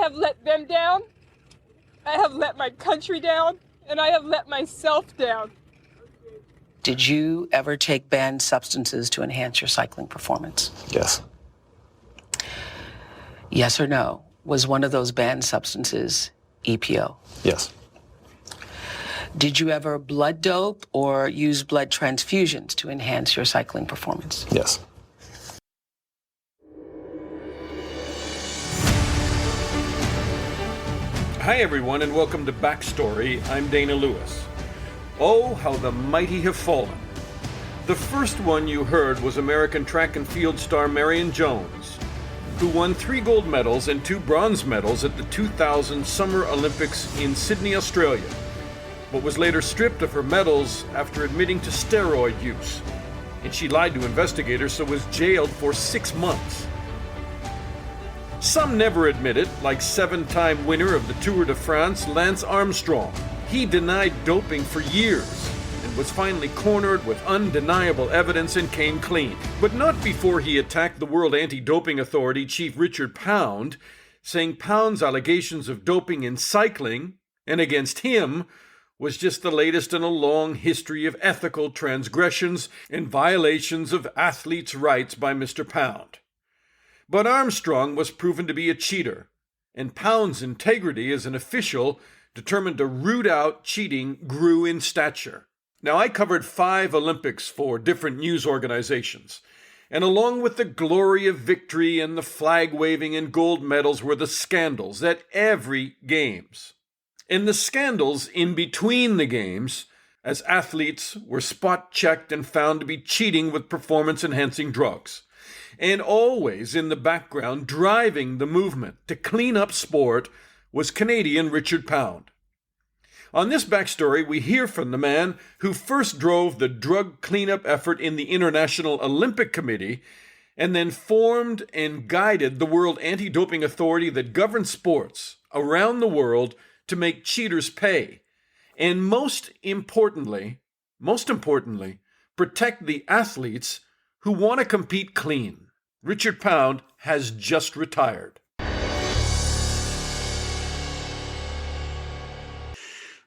have let them down, I have let my country down, and I have let myself down. Did you ever take banned substances to enhance your cycling performance? Yes. Yes or no? Was one of those banned substances EPO? Yes. Did you ever blood dope or use blood transfusions to enhance your cycling performance? Yes. Hi everyone and welcome to Backstory. I'm Dana Lewis. Oh, how the mighty have fallen. The first one you heard was American track and field star Marion Jones, who won 3 gold medals and 2 bronze medals at the 2000 Summer Olympics in Sydney, Australia, but was later stripped of her medals after admitting to steroid use. And she lied to investigators, so was jailed for 6 months. Some never admit it, like 7-time winner of the Tour de France, Lance Armstrong. He denied doping for years and was finally cornered with undeniable evidence and came clean. But not before he attacked the World Anti-Doping Authority Chief Richard Pound, saying Pound's allegations of doping in cycling and against him was just the latest in a long history of ethical transgressions and violations of athletes' rights by Mr. Pound. But Armstrong was proven to be a cheater, and Pound's integrity as an official determined to root out cheating grew in stature. Now, I covered 5 Olympics for different news organizations, and along with the glory of victory and the flag waving and gold medals were the scandals at every games. And the scandals in between the games, as athletes were spot checked and found to be cheating with performance-enhancing drugs. And always in the background, driving the movement to clean up sport, was Canadian Richard Pound. On this backstory, we hear from the man who first drove the drug cleanup effort in the International Olympic Committee and then formed and guided the World Anti-Doping Authority that governs sports around the world to make cheaters pay. And most importantly, protect the athletes who want to compete clean. Richard Pound has just retired.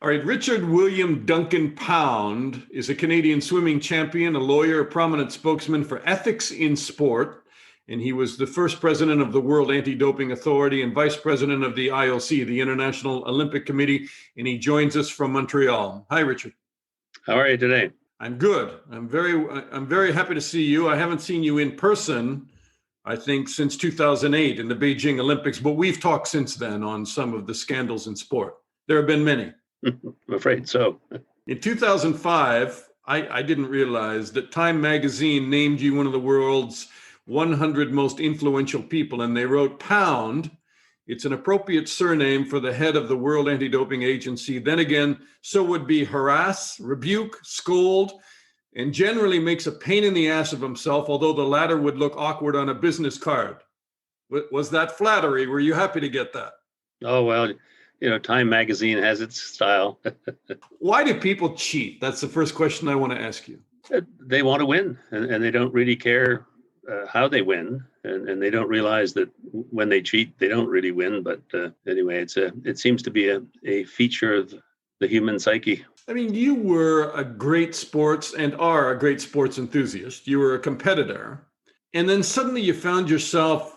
All right, Richard William Duncan Pound is a Canadian swimming champion, a lawyer, a prominent spokesman for ethics in sport, and he was the first president of the World Anti-Doping Authority and vice president of the IOC, the International Olympic Committee, and he joins us from Montreal. Hi, Richard. How are you today? I'm good. I'm very happy to see you. I haven't seen you in person, I think, since 2008 in the Beijing Olympics, but we've talked since then on some of the scandals in sport. There have been many. I'm afraid so. In 2005, I didn't realize that Time magazine named you one of the world's 100 most influential people, and they wrote Pound. It's an appropriate surname for the head of the World Anti-Doping Agency. Then again, so would be harass, rebuke, scold, and generally makes a pain in the ass of himself, although the latter would look awkward on a business card. Was that flattery? Were you happy to get that? Oh, well, Time magazine has its style. Why do people cheat? That's the first question I want to ask you. They want to win, and they don't really care how they win, and they don't realize that when they cheat, they don't really win. But anyway, it seems to be a feature of the human psyche. I mean, you were a great sports and are a great sports enthusiast. You were a competitor. And then suddenly you found yourself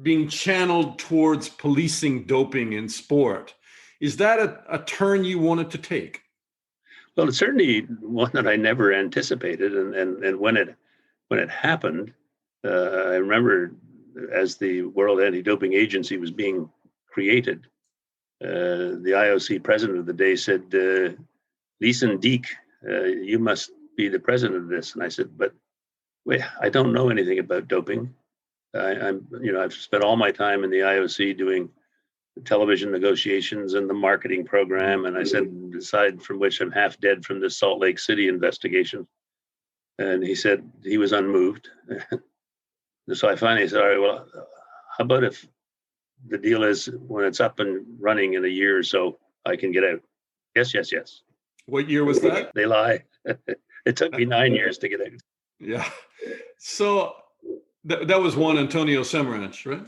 being channeled towards policing doping in sport. Is that a turn you wanted to take? Well, it's certainly one that I never anticipated. And when it happened, I remember as the World Anti-Doping Agency was being created, the IOC president of the day said, Leeson Deek, you must be the president of this. And I said, but wait, I don't know anything about doping. I've spent all my time in the IOC doing the television negotiations and the marketing program. And I said, aside from which I'm half dead from this Salt Lake City investigation. And he said he was unmoved. So I finally said, all right, well, how about if the deal is when it's up and running in a year or so, I can get out? Yes. What year was that? They lie. It took me 9 years to get out. Yeah. So that was Juan Antonio Samaranch, right?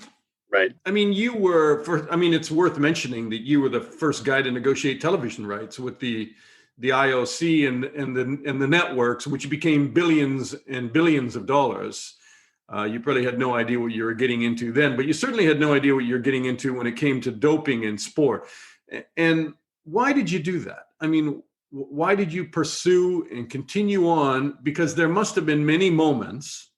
Right. I mean, you were first. I mean, it's worth mentioning that you were the first guy to negotiate television rights with the IOC and the networks, which became billions and billions of dollars. You probably had no idea what you were getting into then, but you certainly had no idea what you're getting into when it came to doping in sport. And why did you do that? I mean, why did you pursue and continue on? Because there must have been many moments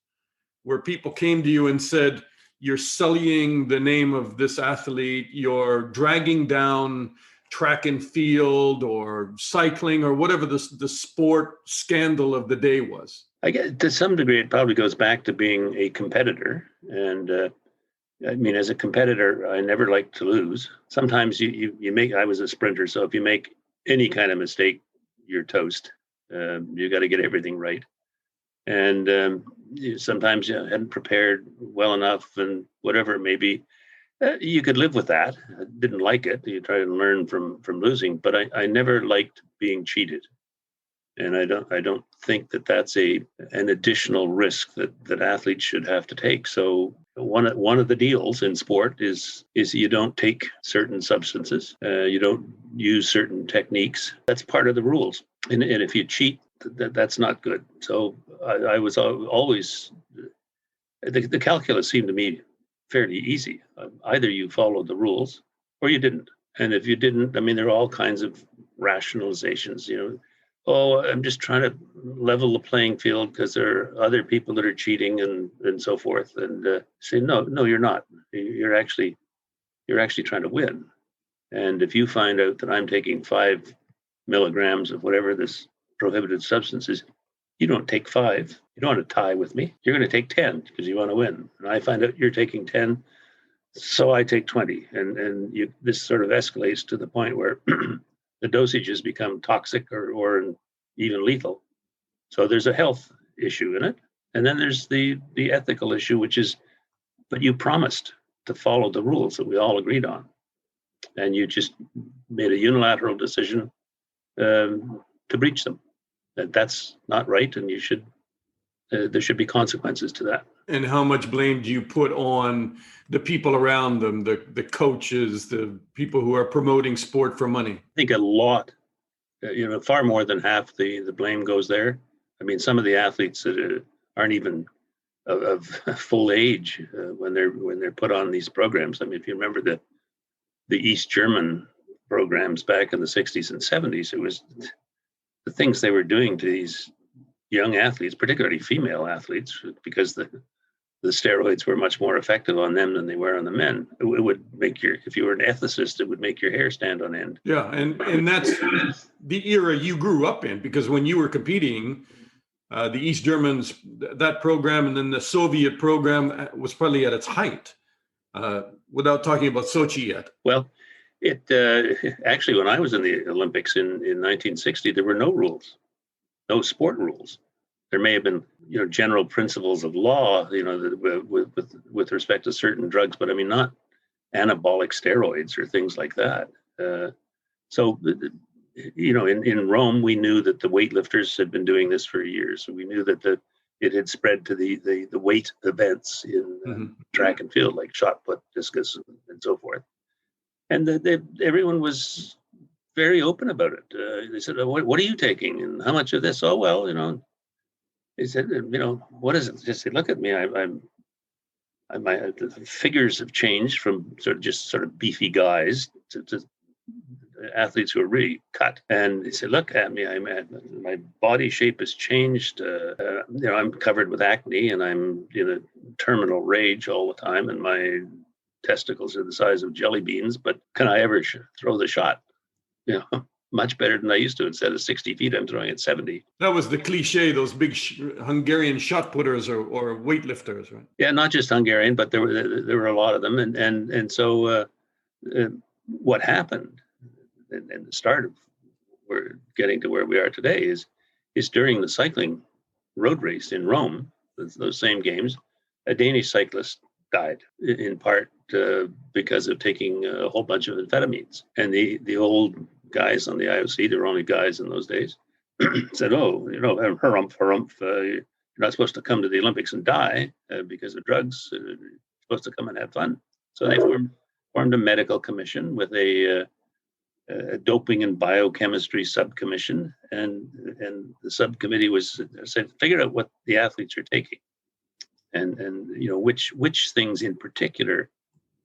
where people came to you and said, you're sullying the name of this athlete, you're dragging down track and field or cycling or whatever the sport scandal of the day was. I guess to some degree, it probably goes back to being a competitor. And I mean, as a competitor, I never like to lose. Sometimes you make, I was a sprinter, so if you make any kind of mistake, you're toast. You got to get everything right. And sometimes you hadn't prepared well enough and whatever it may be. You could live with that. I didn't like it. You try to learn from losing, but I never liked being cheated. And I don't think that that's an additional risk that athletes should have to take. So one of the deals in sport is you don't take certain substances, you don't use certain techniques. That's part of the rules. And if you cheat, that's not good. So I was always, the calculus seemed to me fairly easy. Either you followed the rules or you didn't. And if you didn't, I mean, there are all kinds of rationalizations, oh, I'm just trying to level the playing field because there are other people that are cheating and so forth. And say, no, you're not. You're actually trying to win. And if you find out that I'm taking 5 milligrams of whatever this prohibited substance is, you don't take 5. You don't want to tie with me. You're going to take 10 because you want to win. And I find out you're taking 10, so I take 20. And this sort of escalates to the point where the dosages become toxic or even lethal. So there's a health issue in it. And then there's the ethical issue, which is, but you promised to follow the rules that we all agreed on. And you just made a unilateral decision to breach them. That's not right. And there should be consequences to that. And how much blame do you put on the people around them, the coaches, the people who are promoting sport for money? I think a lot, far more than half the blame goes there. I mean, some of the athletes that aren't even of full age when they're put on these programs. I mean, if you remember the East German programs back in the 60s and 70s, it was the things they were doing to these young athletes, particularly female athletes, because the steroids were much more effective on them than they were on the men. It would make if you were an ethicist, it would make your hair stand on end. Yeah, and that's the era you grew up in, because when you were competing, the East Germans, that program, and then the Soviet program was probably at its height, without talking about Sochi yet. Well, it actually, when I was in the Olympics in 1960, there were no rules, no sport rules. There may have been, general principles of law, with respect to certain drugs, but I mean, not anabolic steroids or things like that. So, in Rome, we knew that the weightlifters had been doing this for years. So we knew that it had spread to the weight events in track and field, like shot put, discus, and so forth. And everyone was very open about it. They said, what are you taking? And how much of this? Oh, well, they said, what is it? Just say, look at me. The figures have changed from sort of beefy guys to athletes who are really cut. And they said, look at me. My body shape has changed. I'm covered with acne and I'm in a terminal rage all the time. And my testicles are the size of jelly beans, but can I ever throw the shot? Much better than I used to. Instead of 60 feet, I'm throwing at 70. That was the cliche, those big Hungarian shot putters or weightlifters, right? Yeah, not just Hungarian, but there were a lot of them. And so what happened, and the start of we're getting to where we are today is during the cycling road race in Rome, those same games, a Danish cyclist died in part because of taking a whole bunch of amphetamines. And the old guys on the IOC, there were only guys in those days, said, harumph, you're not supposed to come to the Olympics and die because of drugs. You're supposed to come and have fun. So they formed a medical commission with a doping and biochemistry subcommission, and the subcommittee was said, figure out what the athletes are taking, and which things in particular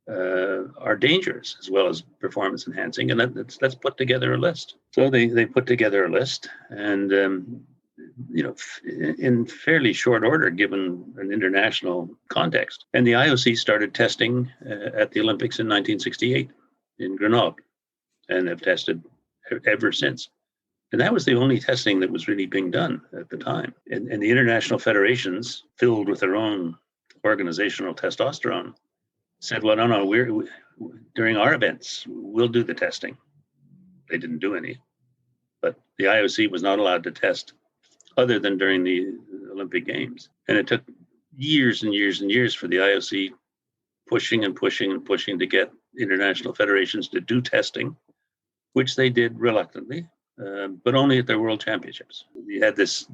are dangerous as well as performance enhancing, and let's put together a list. So they put together a list, and in fairly short order, given an international context. And the IOC started testing at the Olympics in 1968 in Grenoble, and have tested ever since. And that was the only testing that was really being done at the time. And the international federations, filled with their own organizational testosterone, said, well, no, we're during our events, we'll do the testing. They didn't do any. But the IOC was not allowed to test other than during the Olympic Games. And it took years and years and years for the IOC pushing and pushing and pushing to get international federations to do testing, which they did reluctantly, but only at their world championships. You had this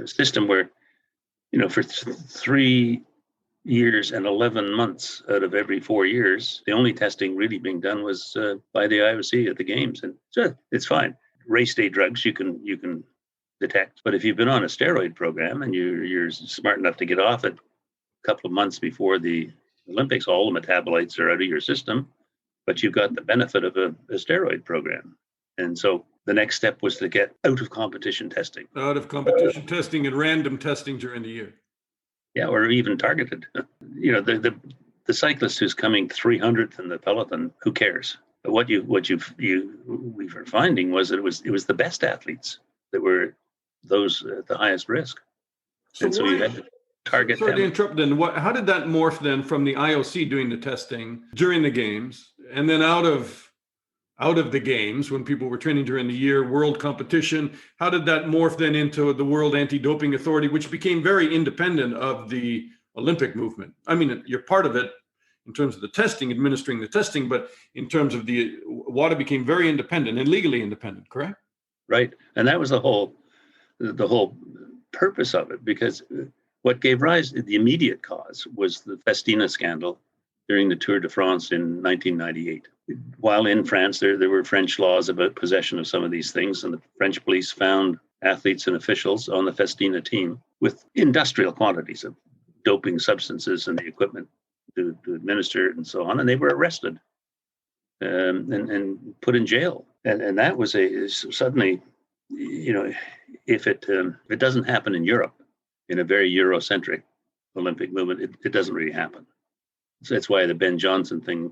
system where, for 3 years and 11 months out of every 4 years, the only testing really being done was by the IOC at the games. And so it's fine. Race day drugs you can detect, but if you've been on a steroid program and you're smart enough to get off it a couple of months before the Olympics, all the metabolites are out of your system, but you've got the benefit of a steroid program. And so the next step was to get out of competition testing. Out of competition testing and random testing during the year. Yeah, or even targeted. The cyclist who's coming 300th in the peloton, who cares? But what we were finding was that it was the best athletes that were those at the highest risk. So you had to target them. Sorry to interrupt then. How did that morph then from the IOC doing the testing during the games, and then out of the games when people were training during the year, world competition? How did that morph then into the World Anti-Doping Authority, which became very independent of the Olympic movement? I mean, you're part of it in terms of the testing, administering the testing, but in terms of the WADA became very independent and legally independent, correct? Right, and that was the whole purpose of it, because what gave rise to the immediate cause was the Festina scandal during the Tour de France in 1998. While in France, there were French laws about possession of some of these things, and the French police found athletes and officials on the Festina team with industrial quantities of doping substances and the equipment to administer it and so on, and they were arrested and put in jail. And that was suddenly, if it doesn't happen in Europe, in a very Eurocentric Olympic movement, it doesn't really happen. So that's why the Ben Johnson thing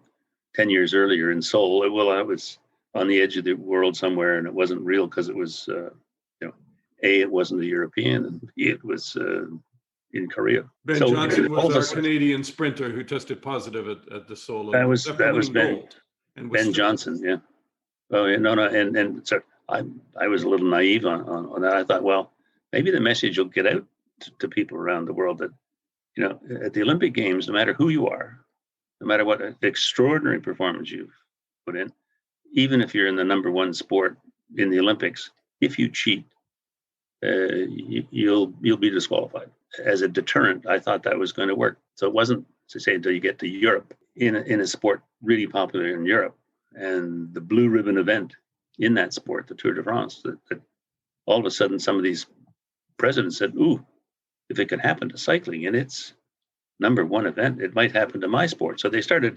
10 years earlier in Seoul, I was on the edge of the world somewhere, and it wasn't real because it was, A, it wasn't a European, and B, it was in Korea. Ben Johnson was our Canadian sprinter who tested positive at the Seoul. That was Ben Johnson, yeah. Oh, yeah, no, and so I was a little naive on that. I thought, well, maybe the message will get out to people around the world that, at the Olympic Games, no matter who you are, no matter what extraordinary performance you've put in, even if you're in the number one sport in the Olympics, if you cheat, you'll be disqualified. As a deterrent, I thought that was going to work. So it wasn't, to say, until you get to Europe, in a sport really popular in Europe, and the blue ribbon event in that sport, the Tour de France, that all of a sudden some of these presidents said, ooh, if it can happen to cycling in its number one event, it might happen to my sport. So they started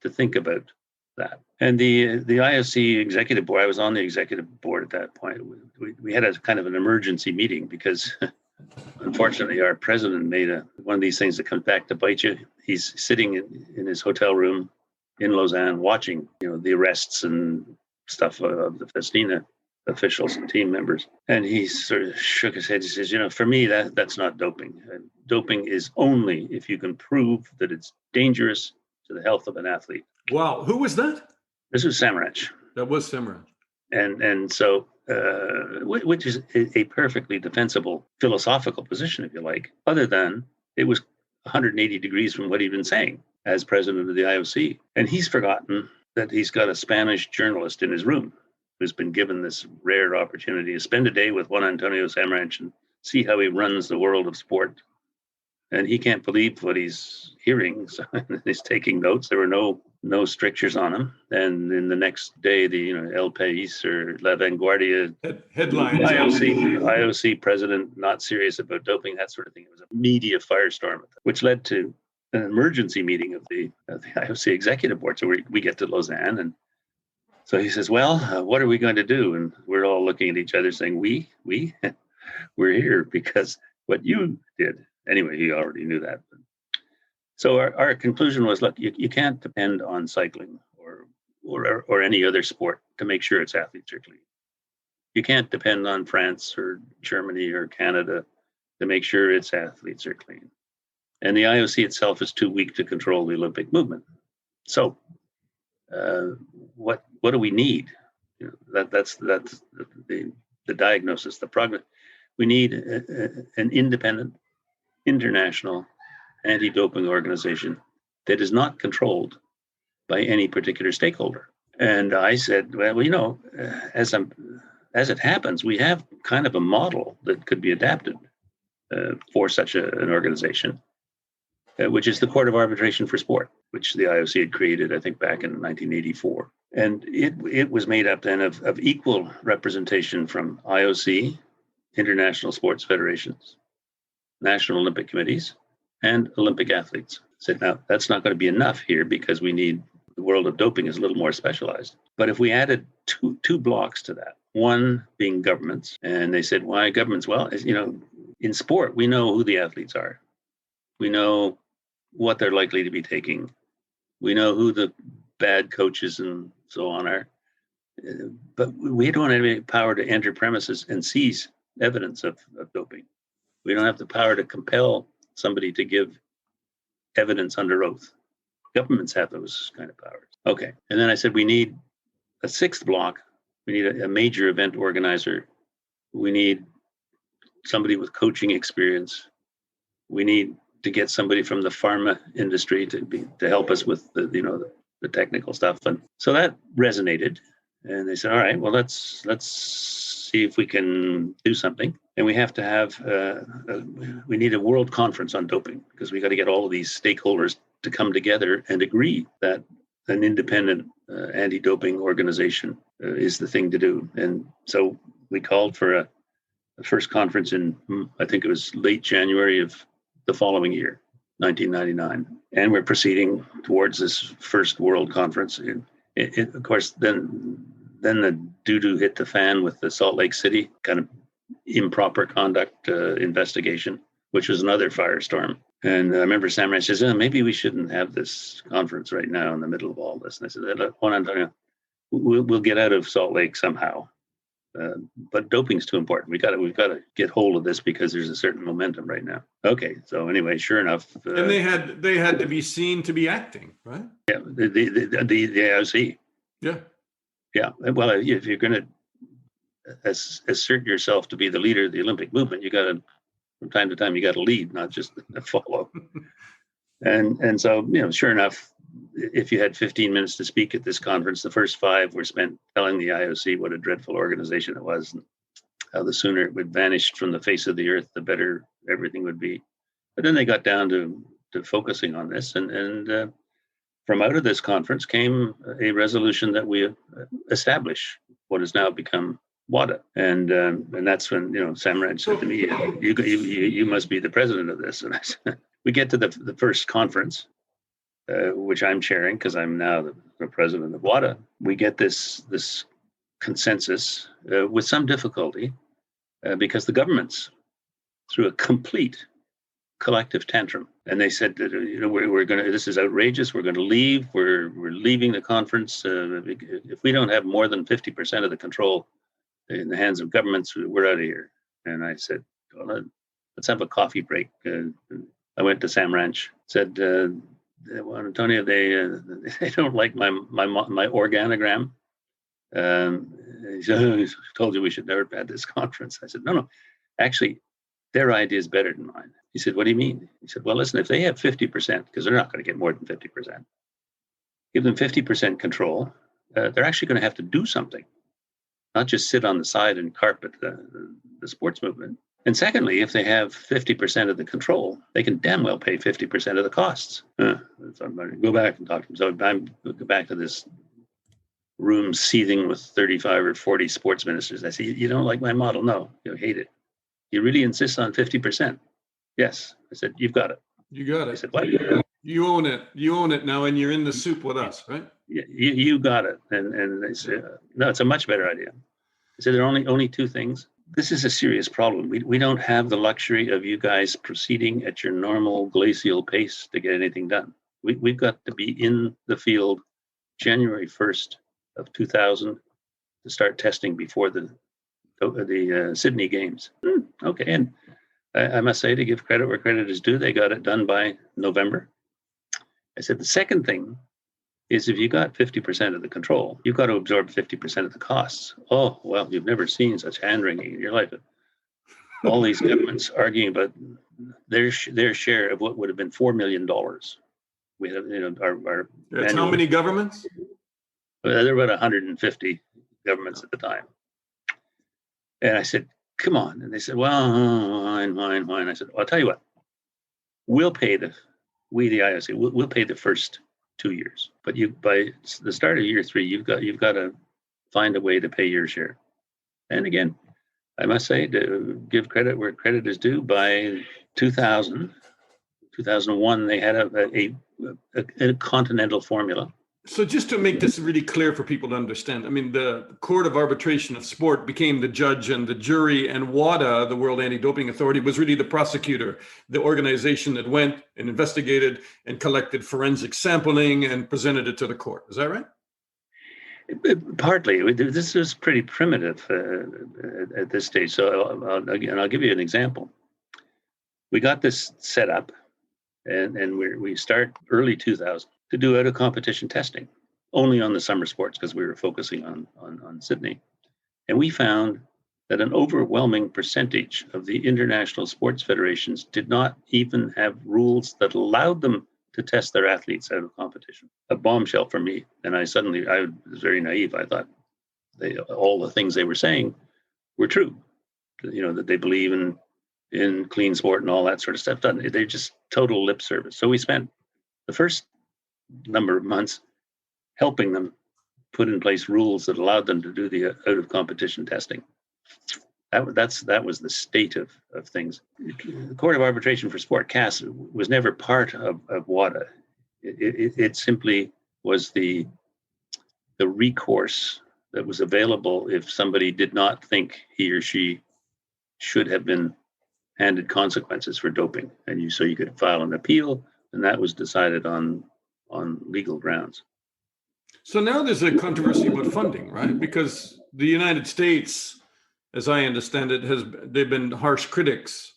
to think about that. And the IOC executive board, I was on the executive board at that point. We had a kind of an emergency meeting because unfortunately our president made one of these things that comes back to bite you. He's sitting in his hotel room in Lausanne watching, the arrests and stuff of the Festina officials and team members. And he sort of shook his head. He says, for me, that's not doping. Doping is only if you can prove that it's dangerous to the health of an athlete. Wow. Who was that? This was Samaranch. That was Samaranch. And so, which is a perfectly defensible philosophical position, if you like, other than it was 180 degrees from what he'd been saying as president of the IOC. And he's forgotten that he's got a Spanish journalist in his room who's been given this rare opportunity to spend a day with Juan Antonio Samaranch and see how he runs the world of sport and he can't believe what he's hearing. So he's taking notes. There were no strictures on him. And in the next day, the El País or La Vanguardia Headlines. IOC president not serious about doping, that sort of thing. It was a media firestorm, which led to an emergency meeting of the IOC executive board. So we get to Lausanne, and so he says, "Well, what are we going to do?" And we're all looking at each other, saying, "We, we're here because what you did." Anyway, he already knew that. So our conclusion was, look, you can't depend on cycling or any other sport to make sure its athletes are clean. You can't depend on France or Germany or Canada to make sure its athletes are clean. And the IOC itself is too weak to control the Olympic movement. So what do we need? That's the diagnosis, the prognosis. We need an independent, international anti-doping organization that is not controlled by any particular stakeholder. And I said, well, as it happens, we have kind of a model that could be adapted for such an organization, which is the Court of Arbitration for Sport, which the IOC had created, I think, back in 1984. And it was made up then of equal representation from IOC, international sports federations, national Olympic committees, and Olympic athletes. Said, now, that's not going to be enough here because we need, the world of doping is a little more specialized. But if we added two blocks to that, one being governments, and they said, why governments? Well, in sport, we know who the athletes are. We know what they're likely to be taking. We know who the bad coaches and so on are. But we don't have any power to enter premises and seize evidence of doping. We don't have the power to compel somebody to give evidence under oath. Governments have those kind of powers. Okay. And then I said, we need a sixth block. We need a major event organizer. We need somebody with coaching experience. We need to get somebody from the pharma industry to help us with the technical stuff. And so that resonated. And they said, all right, well, let's see if we can do something. And we have to have, we need a world conference on doping because we got to get all of these stakeholders to come together and agree that an independent anti-doping organization is the thing to do. And so we called for a first conference in, I think it was late January of the following year, 1999. And we're proceeding towards this first world conference. Of course, then the doo-doo hit the fan with the Salt Lake City kind of improper conduct investigation, which was another firestorm. And I remember Sam Ranch says, maybe we shouldn't have this conference right now in the middle of all this. And I said, Juan Antonio, we'll get out of Salt Lake somehow. But doping's too important. We've got to get hold of this because there's a certain momentum right now. Okay, so anyway, sure enough, and they had to be seen to be acting, right? Yeah, the IOC. Yeah. Well, if you're going to assert yourself to be the leader of the Olympic movement, you got to, from time to time, you got to lead, not just follow. And so sure enough, if you had 15 minutes to speak at this conference, the first 5 were spent telling the IOC what a dreadful organization it was, and how the sooner it would vanish from the face of the earth, the better everything would be. But then they got down to focusing on this, and from out of this conference came a resolution that we establish what has now become WADA, and that's when Sam Raj said to me, "You must be the president of this." And I said, we get to the first conference, which I'm chairing because I'm now the president of WADA. We get this consensus with some difficulty because the governments threw a complete collective tantrum, and they said that we're going to. This is outrageous. We're going to leave. We're leaving the conference. If we don't have more than 50% of the control in the hands of governments, we're out of here. And I said, well, let's have a coffee break. I went to Sam Ranch. Said, well, Antonio, they don't like my organogram. He told you we should never have had this conference. I said, no, actually, their idea is better than mine. He said, what do you mean? He said, well, listen, if they have 50%, because they're not going to get more than 50%, give them 50% control, they're actually going to have to do something, not just sit on the side and carpet the sports movement. And secondly, if they have 50% of the control, they can damn well pay 50% of the costs. So I'm going to go back and talk to them. So I'm go back to this room seething with 35 or 40 sports ministers. I say, you don't like my model? No, you hate it. You really insist on 50%? Yes. I said, you've got it. You got it. I said, what? You own it. You own it now, and you're in the soup with us, right? You got it. And they said, no, it's a much better idea. I said, there are only two things. This is a serious problem. We don't have the luxury of you guys proceeding at your normal glacial pace to get anything done. We've got to be in the field January 1st of 2000 to start testing before the Sydney Games. Okay, and I must say, to give credit where credit is due, they got it done by November. I said, the second thing is if you got 50% of the control, you've got to absorb 50% of the costs. Oh, well, you've never seen such hand-wringing in your life. All these governments arguing about their share of what would have been $4 million. We have, our That's how many governments? There were about 150 governments at the time. And I said, come on. And they said, well, fine. I said, I'll tell you what, we'll pay the IOC, we'll pay the first 2 years, but by the start of year 3, you've got to find a way to pay your share. And again, I must say, to give credit where credit is due, by 2001, they had a continental formula. So just to make this really clear for people to understand, I mean, the Court of Arbitration of Sport became the judge and the jury, and WADA, the World Anti-Doping Authority, was really the prosecutor, the organization that went and investigated and collected forensic sampling and presented it to the court. Is that right? Partly. This is pretty primitive at this stage. So I'll give you an example. We got this set up, and we start early 2000. To do out of competition testing, only on the summer sports, because we were focusing on Sydney. And we found that an overwhelming percentage of the international sports federations did not even have rules that allowed them to test their athletes out of competition. A bombshell for me. And I was very naive. I thought all the things they were saying were true. That they believe in clean sport and all that sort of stuff. They're just total lip service. So we spent the first number of months helping them put in place rules that allowed them to do the out of competition testing. That was the state of things. The Court of Arbitration for Sport, CAS, was never part of WADA. It simply was the recourse that was available if somebody did not think he or she should have been handed consequences for doping. And so you could file an appeal, and that was decided on legal grounds. So now there's a controversy about funding, right? Because the United States, as I understand it, they've been harsh critics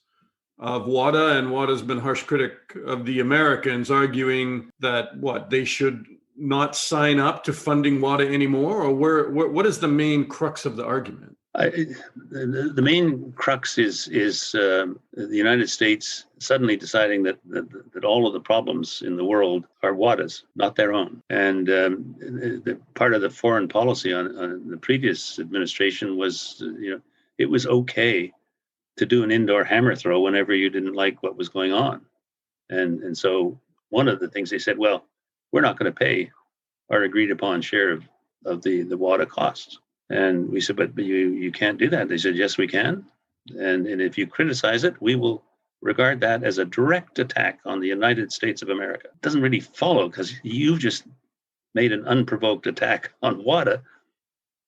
of WADA, and WADA's been harsh critic of the Americans, arguing that they should not sign up to funding WADA anymore, or what is the main crux of the argument? The main crux is the United States suddenly deciding that all of the problems in the world are WADA's, not their own. And the part of the foreign policy on the previous administration was, it was okay to do an indoor hammer throw whenever you didn't like what was going on. And so one of the things they said, well, we're not going to pay our agreed upon share of the WADA costs. And we said, but you can't do that. They said, yes, we can. And if you criticize it, we will regard that as a direct attack on the United States of America. It doesn't really follow, because you just made an unprovoked attack on WADA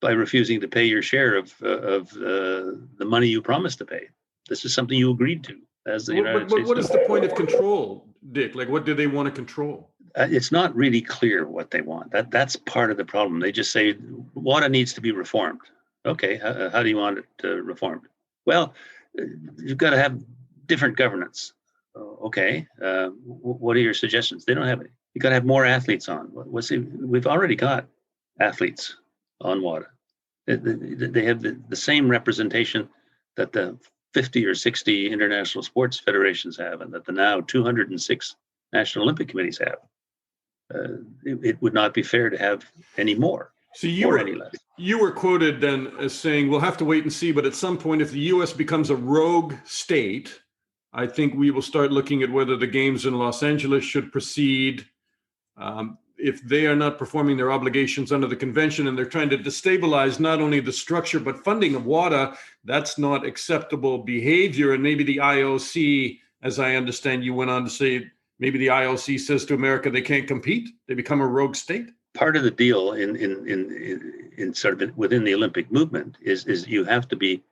by refusing to pay your share of the money you promised to pay. This is something you agreed to as the United States. What is the point of control, Dick? Like, what do they want to control? It's not really clear what they want. That's part of the problem. They just say WADA needs to be reformed. Okay, how do you want it reformed? Well, you've got to have different governance. Okay, what are your suggestions? They don't have any. You've got to have more athletes on. We've already got athletes on WADA. They have the same representation that the 50 or 60 international sports federations have, and that the now 206 National Olympic Committees have. It would not be fair to have any more. So you or were any less. you were quoted then as saying, "We'll have to wait and see, but at some point, if the U.S. becomes a rogue state, I think we will start looking at whether the games in Los Angeles should proceed. If they are not performing their obligations under the convention and they're trying to destabilize not only the structure but funding of WADA, that's not acceptable behavior." And maybe the IOC, as I understand, you went on to say, maybe the IOC says to America they can't compete. They become a rogue state. Part of the deal in sort of within the Olympic movement is you have to be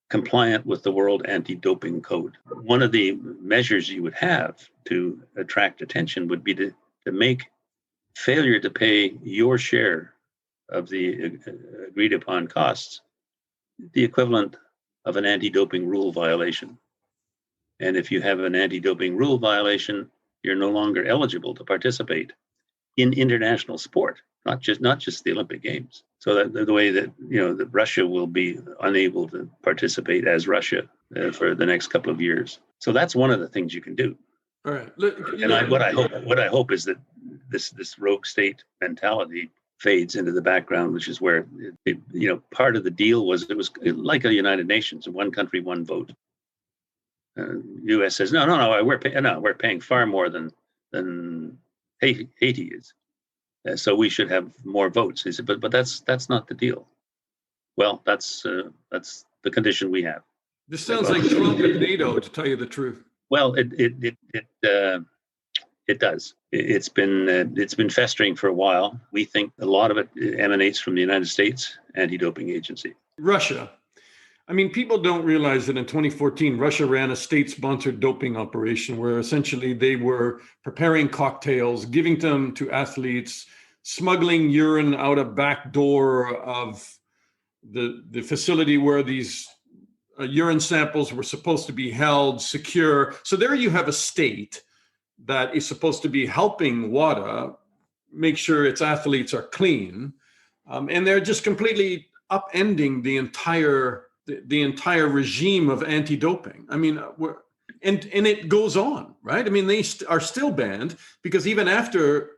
compliant with the World Anti-Doping Code. One of the measures you would have to attract attention would be to make failure to pay your share of the agreed upon costs the equivalent of an anti-doping rule violation. And if you have an anti-doping rule violation, you're no longer eligible to participate in international sport, not just the Olympic Games. So that the way that that Russia will be unable to participate as Russia for the next couple of years. So that's one of the things you can do. All right. What I hope is that this rogue state mentality fades into the background, which is where part of the deal was it was like a United Nations, one country, one vote. U.S. says no, we're paying far more than Haiti is, so we should have more votes. He said, but that's not the deal. Well, that's the condition we have. This sounds like Trump and NATO, to tell you the truth. Well, it does. It's been festering for a while. We think a lot of it emanates from the United States Anti-Doping Agency. Russia. I mean, people don't realize that in 2014, Russia ran a state-sponsored doping operation where essentially they were preparing cocktails, giving them to athletes, smuggling urine out a back door of the facility where these urine samples were supposed to be held secure. So there you have a state that is supposed to be helping WADA make sure its athletes are clean. And they're just completely upending the entire regime of anti-doping. I mean, and it goes on, right? I mean, they are still banned because even after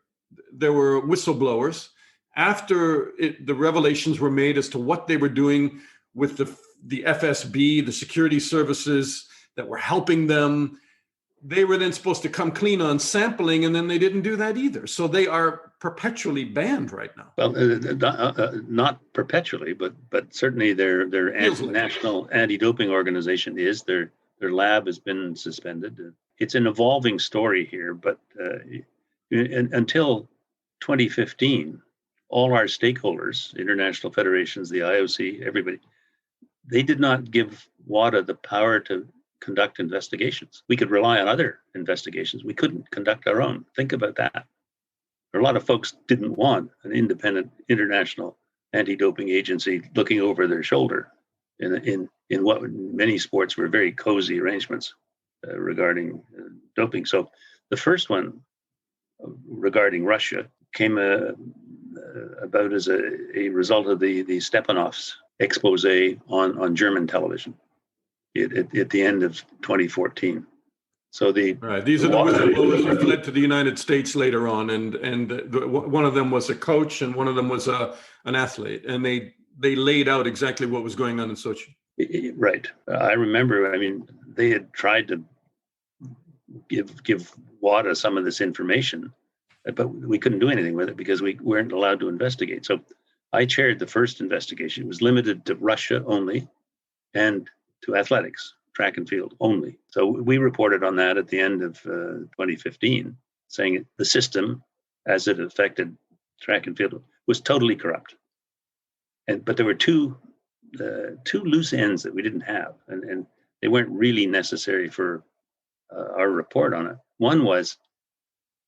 there were whistleblowers, after the revelations were made as to what they were doing with the FSB, the security services that were helping them, they were then supposed to come clean on sampling, and then they didn't do that either. So they are perpetually banned right now. Well, not perpetually, but certainly their national anti-doping organization is. Their lab has been suspended. It's an evolving story here, but until 2015, all our stakeholders, international federations, the IOC, everybody, they did not give WADA the power to conduct investigations. We could rely on other investigations. We couldn't conduct our own. Think about that. A lot of folks didn't want an independent international anti-doping agency looking over their shoulder in what many sports were very cozy arrangements regarding doping. So the first one regarding Russia came about as a result of the Stepanov's expose on German television at the end of 2014. So these are the whistleblowers who fled to the United States later on, and one of them was a coach and one of them was an athlete, and they laid out exactly what was going on in Sochi. Right. I remember. I mean, they had tried to give WADA some of this information, but we couldn't do anything with it because we weren't allowed to investigate. So I chaired the first investigation. It was limited to Russia only, and to athletics, track and field only. So we reported on that at the end of 2015, saying the system, as it affected track and field, was totally corrupt. But there were two loose ends that we didn't have, and they weren't really necessary for our report on it. One was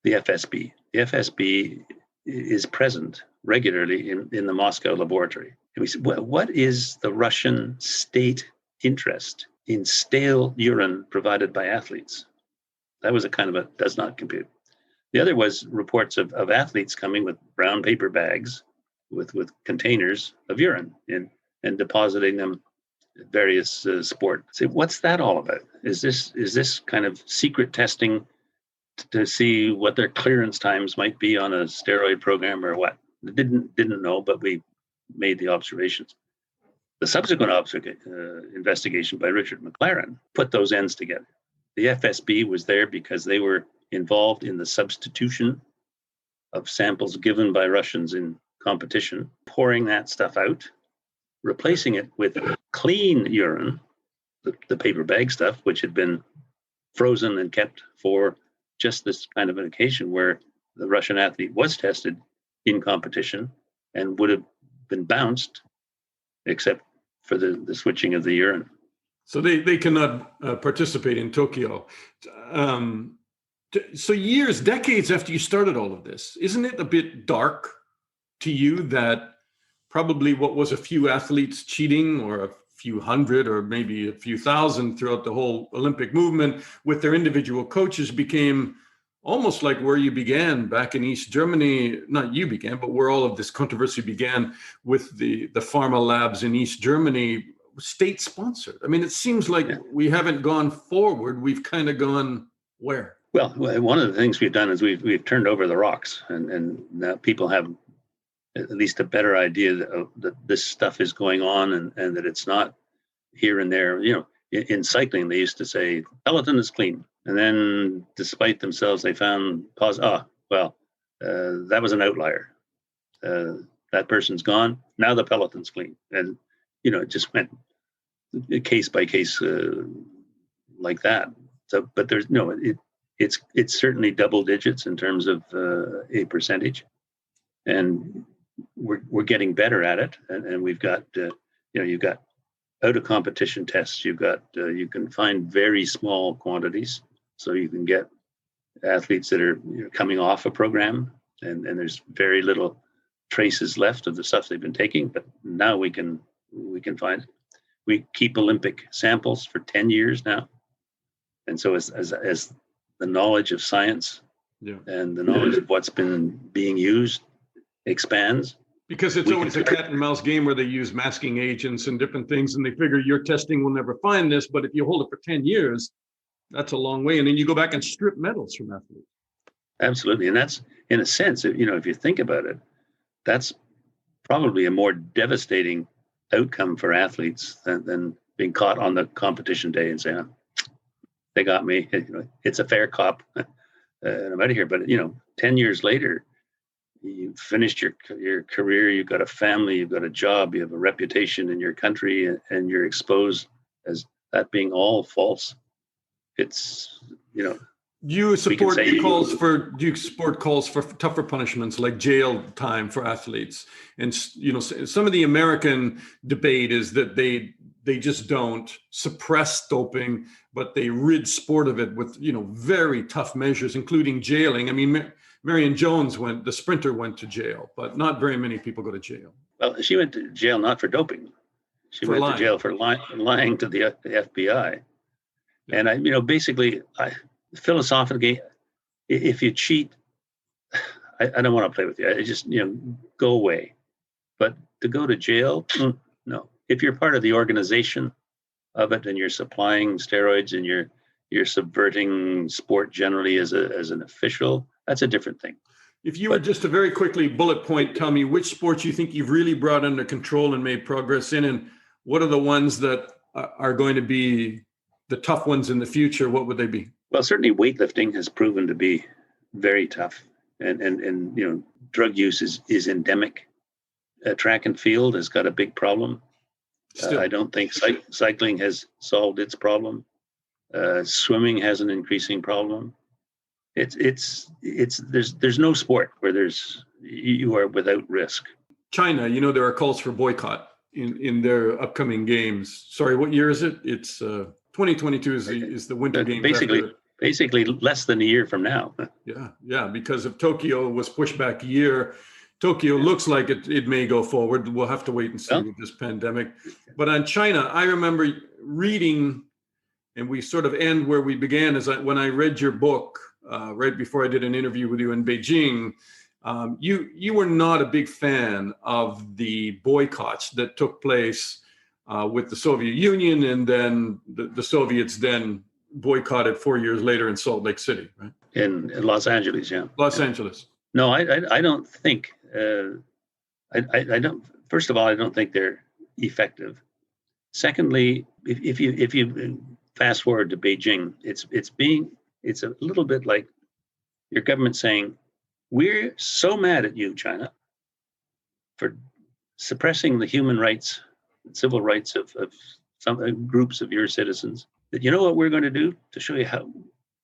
the FSB. The FSB is present regularly in the Moscow laboratory. And we said, well, what is the Russian state interest in stale urine provided by athletes? That was a kind of a does not compute. The other was reports of athletes coming with brown paper bags with containers of urine and depositing them at various sport. So what's that all about? Is this kind of secret testing to see what their clearance times might be on a steroid program or what? didn't know, but we made the observations. The subsequent investigation by Richard McLaren put those ends together. The FSB was there because they were involved in the substitution of samples given by Russians in competition, pouring that stuff out, replacing it with clean urine, the paper bag stuff, which had been frozen and kept for just this kind of an occasion where the Russian athlete was tested in competition and would have been bounced, except for the switching of the urine. So they cannot participate in Tokyo. So years, decades after you started all of this, isn't it a bit dark to you that probably what was a few athletes cheating, or a few hundred, or maybe a few thousand throughout the whole Olympic movement with their individual coaches, became almost like where you began back in East Germany? Not you began, but where all of this controversy began with the pharma labs in East Germany, state sponsored. I mean, it seems like we haven't gone forward. We've kind of gone where? Well, one of the things we've done is we've turned over the rocks, and now people have at least a better idea that this stuff is going on, and that it's not here and there. You know, in cycling, they used to say peloton is clean, and then despite themselves, they found that was an outlier. That person's gone. Now the peloton's clean, and it just went case by case like that. So, but there's it's certainly double digits in terms of a percentage, and we're getting better at it. And we've got you've got out of competition tests. You've got you can find very small quantities, so you can get athletes that are coming off a program, and there's very little traces left of the stuff they've been taking. But now we can find it. We keep Olympic samples for 10 years now, and so as the knowledge of science and the knowledge of what's been being used expands. Because it's always a cat and mouse game where they use masking agents and different things, and they figure your testing will never find this, but if you hold it for 10 years, that's a long way. And then you go back and strip medals from athletes. Absolutely. And that's, in a sense, if you think about it, that's probably a more devastating outcome for athletes than being caught on the competition day and saying, they got me. It's a fair cop. And I'm out of here. But 10 years later, you finished your career. You've got a family. You've got a job. You have a reputation in your country, and you're exposed as that being all false. It's Do you support calls for tougher punishments like jail time for athletes? And some of the American debate is that they just don't suppress doping, but they rid sport of it with very tough measures, including jailing. I mean, Marion Jones the sprinter went to jail, but not very many people go to jail. Well, she went to jail not for doping. She went to jail for lying to the FBI. Yeah. And basically, philosophically, if you cheat, I don't want to play with you. I just, go away. But to go to jail, no. If you're part of the organization of it and you're supplying steroids and you're subverting sport generally as an official, that's a different thing. If you were just to very quickly bullet point, tell me which sports you think you've really brought under control and made progress in, and what are the ones that are going to be the tough ones in the future, what would they be? Well, certainly weightlifting has proven to be very tough, and drug use is endemic. Track and field has got a big problem. I don't think cycling has solved its problem. Swimming has an increasing problem. There's no sport where you are without risk. China, there are calls for boycott in their upcoming games. Sorry, what year is it? It's 2022 is the Winter Games. Basically less than a year from now. Yeah, because if Tokyo was pushed back a year, Tokyo looks like it may go forward. We'll have to wait and see with this pandemic. But on China, I remember reading, and we sort of end where we began, when I read your book right before I did an interview with you in Beijing. You were not a big fan of the boycotts that took place with the Soviet Union, and then the Soviets then boycotted 4 years later in Salt Lake City, right? In Los Angeles, yeah. Los Angeles. No, I don't think I don't. First of all, I don't think they're effective. Secondly, if you fast forward to Beijing, it's a little bit like your government saying, "We're so mad at you, China, for suppressing the human rights, civil rights of some groups of your citizens, that you know what we're going to do to show you how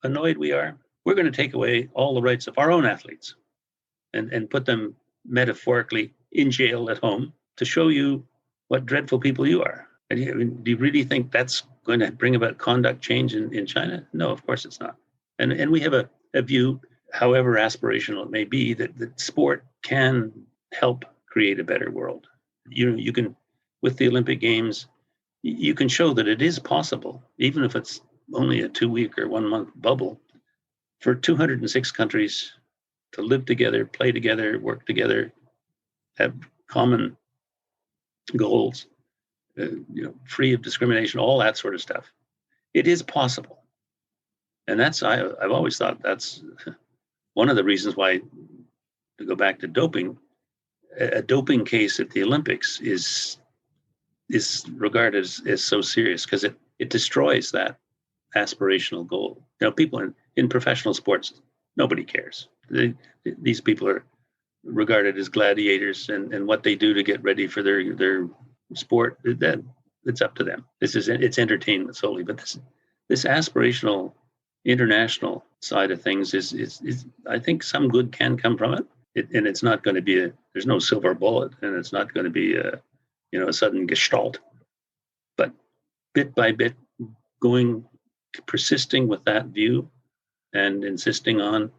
annoyed we are? We're going to take away all the rights of our own athletes and put them metaphorically in jail at home to show you what dreadful people you are." And do you really think that's going to bring about conduct change in China? No, of course it's not. And we have a view, however aspirational it may be, that sport can help create a better world. You can, with the Olympic Games, you can show that it is possible, even if it's only a 2-week or 1-month bubble, for 206 countries to live together, play together, work together, have common goals, free of discrimination, all that sort of stuff. It is possible. And I've always thought that's one of the reasons why, to go back to doping, a doping case at the Olympics is regarded as so serious, because it destroys that aspirational goal. People in professional sports, nobody cares. These people are regarded as gladiators, and what they do to get ready for their sport, that it's up to them. It's entertainment solely. But this aspirational international side of things is I think some good can come from it. And it's not going to be there's no silver bullet, and it's not going to be a sudden gestalt. But bit by bit, persisting with that view and insisting on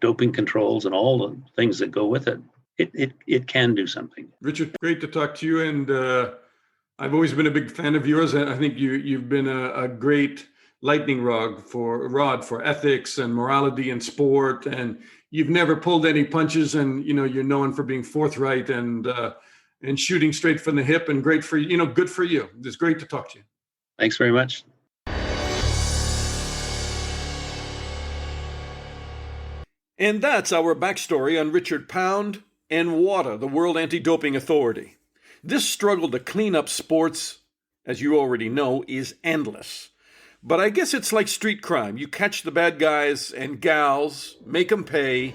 doping controls and all the things that go with it, it can do something. Richard, great to talk to you. And I've always been a big fan of yours. And I think you've been a great lightning rod for ethics and morality in sport. And you've never pulled any punches. And you're known for being forthright and shooting straight from the hip. And great for you. Good for you. It's great to talk to you. Thanks very much. And that's our backstory on Richard Pound and WADA, the World Anti-Doping Authority. This struggle to clean up sports, as you already know, is endless. But I guess it's like street crime. You catch the bad guys and gals, make them pay,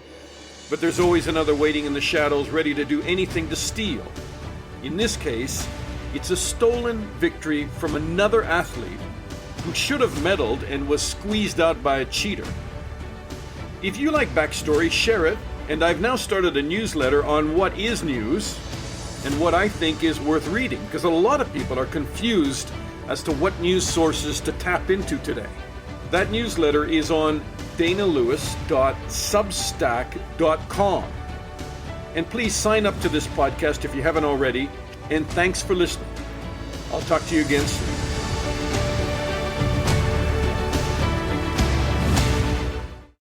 but there's always another waiting in the shadows ready to do anything to steal. In this case, it's a stolen victory from another athlete who should have medaled and was squeezed out by a cheater. If you like backstory, share it, and I've now started a newsletter on what is news and what I think is worth reading, because a lot of people are confused as to what news sources to tap into today. That newsletter is on danalewis.substack.com. And please sign up to this podcast if you haven't already, and thanks for listening. I'll talk to you again soon.